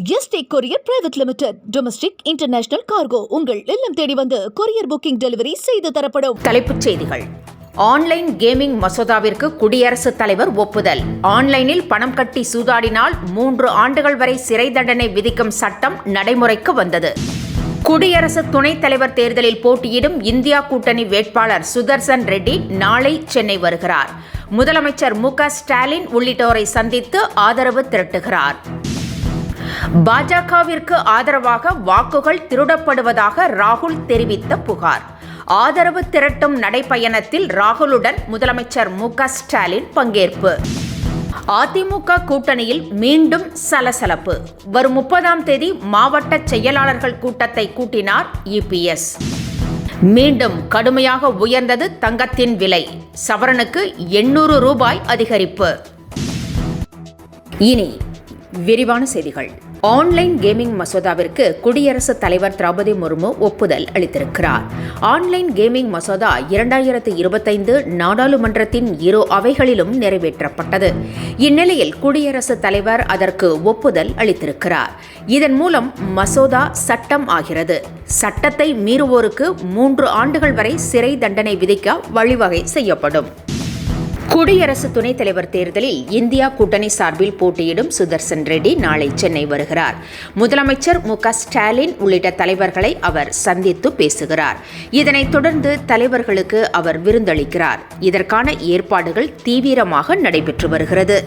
Yesterday courier private limited. Domestic international cargo உங்கள் இல்லம் தேடி வந்து கொரியர் புக்கிங் டெலிவரி செய்து தரப்படும். தலைப்புச் செய்திகள். ஆன்லைன் கேமிங் மசோதாவிற்கு குடியரசுத் தலைவர் ஒப்புதல். ஆன்லைனில் பணம் கட்டி சூதாடினால் 3 ஆண்டுகள் வரை சிறை தண்டனை விதிக்கும் சட்டம் நடைமுறைக்கு வந்தது. குடியரசு துணைத் தலைவர் தேர்தலில் போட்டியிடும் இந்தியா கூட்டணி வேட்பாளர் சுதர்சன் ரெட்டி நாளை சென்னை வருகிறார். முதலமைச்சர் மு.க.ஸ்டாலின் உள்ளிட்டோரை சந்தித்து ஆதரவு திரட்டுகிறார். பாஜகவிற்கு ஆதரவாக வாக்குகள் திருடப்படுவதாக ராகுல் தெரிவித்த புகார். ஆதரவு திரட்டும் நடைப்பயணத்தில் ராகுலுடன் முதலமைச்சர் மு.க.ஸ்டாலின் பங்கேற்பு. அதிமுக கூட்டணியில் மீண்டும் சலசலப்பு. வரும் 30ஆம் தேதி மாவட்ட செயலாளர்கள் கூட்டத்தை கூட்டினார் இபிஎஸ். மீண்டும் கடுமையாக உயர்ந்தது தங்கத்தின் விலை. சவரனுக்கு 800 ரூபாய் அதிகரிப்பு. இனி விரிவான செய்திகள். ஆன்லைன் கேமிங் மசோதாவிற்கு குடியரசுத் தலைவர் திரௌபதி முர்மு ஒப்புதல் அளித்திருக்கிறார். ஆன்லைன் கேமிங் மசோதா 2025 நாடாளுமன்றத்தின் இரு அவைகளிலும் நிறைவேற்றப்பட்டது. இந்நிலையில் குடியரசுத் தலைவர் அதற்கு ஒப்புதல் அளித்திருக்கிறார். இதன் மூலம் மசோதா சட்டம் ஆகிறது. சட்டத்தை மீறுவோருக்கு 3 ஆண்டுகள் வரை சிறை தண்டனை விதிக்க வழிவகை செய்யப்படும். குடியரசு துணைத் தலைவர் தேர்தலில் இந்தியா கூட்டணி சார்பில் போட்டியிடும் சுதர்சன் ரெட்டி நாளை சென்னை வருகிறார். முதலமைச்சர் மு.க.ஸ்டாலின் உள்ளிட்ட தலைவர்களை அவர் சந்தித்து பேசுகிறார். இதனைத் தொடர்ந்து தலைவர்களுக்கு அவர் விருந்தளிக்கிறார். இதற்கான ஏற்பாடுகள் தீவிரமாக நடைபெற்று வருகிறது.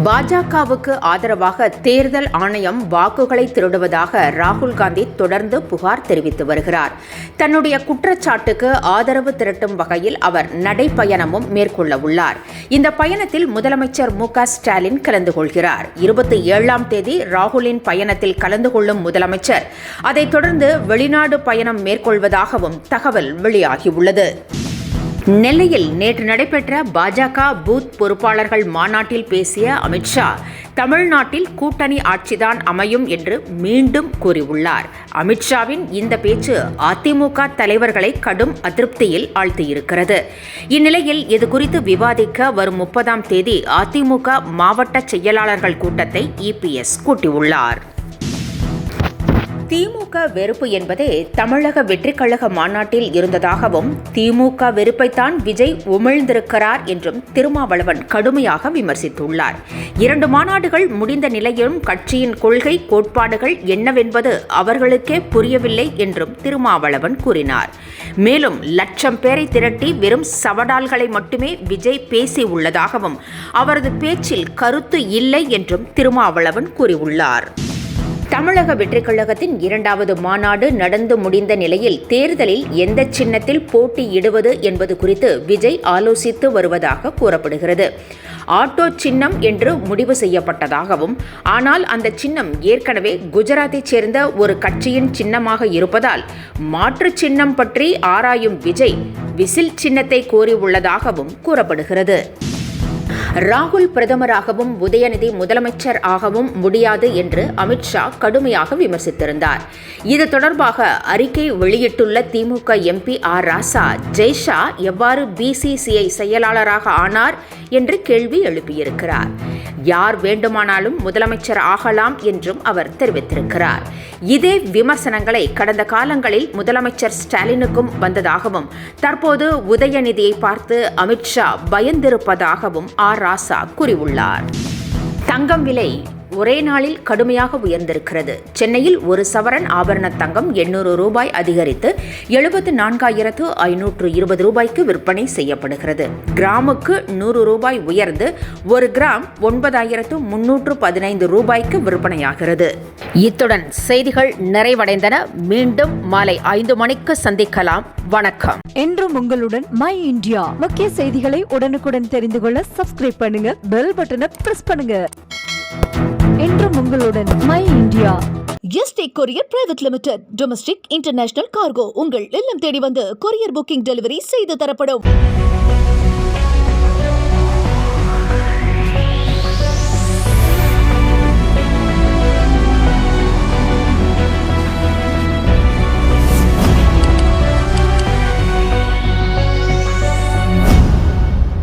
பாஜகவுக்கு ஆதரவாக தேர்தல் ஆணையம் வாக்குகளை திருடுவதாக ராகுல் காந்தி தொடர்ந்து புகார் தெரிவித்து வருகிறார். தன்னுடைய குற்றச்சாட்டுக்கு ஆதரவு திரட்டும் வகையில் அவர் நடைப்பயணமும் மேற்கொள்ள உள்ளார். இந்த பயணத்தில் முதலமைச்சர் மு.க.ஸ்டாலின் கலந்து கொள்கிறார். 27ஆம் தேதி ராகுலின் பயணத்தில் கலந்து கொள்ளும் முதலமைச்சர் அதைத் தொடர்ந்து வெளிநாடு பயணம் மேற்கொள்வதாகவும் தகவல் வெளியாகியுள்ளது. நெல்லையில் நேற்று நடைபெற்ற பாஜக பூத் பொறுப்பாளர்கள் மாநாட்டில் பேசிய அமித்ஷா தமிழ்நாட்டில் கூட்டணி ஆட்சிதான் அமையும் என்று மீண்டும் கூறியுள்ளார். அமித்ஷாவின் இந்த பேச்சு அதிமுக தலைவர்களை கடும் அதிருப்தியில் ஆழ்த்தியிருக்கிறது. இந்நிலையில் இதுகுறித்து விவாதிக்க வரும் 30ஆம் தேதி அதிமுக மாவட்ட செயலாளர்கள் கூட்டத்தை இபிஎஸ் கூட்டியுள்ளார். திமுக வெறுப்பு என்பதே தமிழக வெற்றிக் கழக மாநாட்டில் இருந்ததாகவும் திமுக வெறுப்பைத்தான் விஜய் உமிழ்ந்திருக்கிறார் என்றும் திருமாவளவன் கடுமையாக விமர்சித்துள்ளார். 2 மாநாடுகள் முடிந்த நிலையிலும் கட்சியின் கொள்கை கோட்பாடுகள் என்னவென்பது அவர்களுக்கே புரியவில்லை என்றும் திருமாவளவன் கூறினார். மேலும் 1,00,000 பேரை திரட்டி வெறும் சவடால்களை மட்டுமே விஜய் பேசி உள்ளதாகவும் அவரது பேச்சில் கருத்து இல்லை என்றும் திருமாவளவன் கூறியுள்ளார். தமிழக வெற்றிக் கழகத்தின் 2வது மாநாடு நடந்து முடிந்த நிலையில் தேர்தலில் எந்த சின்னத்தில் போட்டியிடுவது என்பது குறித்து விஜய் ஆலோசித்து வருவதாக கூறப்படுகிறது. ஆட்டோ சின்னம் என்று முடிவு செய்யப்பட்டதாகவும், ஆனால் அந்த சின்னம் ஏற்கனவே குஜராத்தைச் சேர்ந்த ஒரு கட்சியின் சின்னமாக இருப்பதால் மாற்று சின்னம் பற்றி ஆராயும் விஜய் விசில் சின்னத்தை கோரியுள்ளதாகவும் கூறப்படுகிறது. ராகுல் பிரதமராகவும் உதயநிதி முதலமைச்சர் ஆகவும் முடியாது என்று அமித்ஷா கடுமையாக விமர்சித்திருந்தார். இது தொடர்பாக அறிக்கை வெளியிட்டுள்ள திமுக எம்பி ஆர் ராசா ஜெய்ஷா எவ்வாறு பிசிசிஐ செயலாளராக ஆனார் என்று கேள்வி எழுப்பியிருக்கிறார். யார் வேண்டுமானாலும் முதலமைச்சர் ஆகலாம் என்றும் அவர் தெரிவித்திருக்கிறார். இதே விமர்சனங்களை கடந்த காலங்களில் முதலமைச்சர் ஸ்டாலினுக்கும் வந்ததாகவும் தற்போது உதயநிதியை பார்த்து அமித்ஷா பயந்திருப்பதாகவும் ஆர் ராசா கூறியுள்ளார். தங்கம் விலை ஒரே நாளில் கடுமையாக உயர்ந்திருக்கிறது. சென்னையில் ஒரு சவரன் ஆபரண தங்கம் 800 ரூபாய் அதிகரித்து 74,520 ரூபாய்க்கு விற்பனை செய்யப்படுகிறது. கிராமுக்கு 100 ரூபாய் உயர்ந்து 1 கிராம் 9,315 ரூபாய்க்கு விற்பனையாகிறது. இத்துடன் செய்திகள் நிறைவடைந்தன. மீண்டும் மாலை 5 மணிக்கு சந்திக்கலாம். வணக்கம். என்றும் உங்களுடன் மை இந்தியா. முக்கிய செய்திகளை உடனுக்குடன் தெரிந்து கொள்ள சப்ஸ்கிரைப் பண்ணுங்க, பெல் பட்டனை பிரஸ் பண்ணுங்க. என்றும் உங்களுடன் my India. Yesterday courier private limited. Domestic international cargo உங்கள் இல்லம் தேடி வந்து கொரியர் புக்கிங் டெலிவரி செய்து தரப்படும்.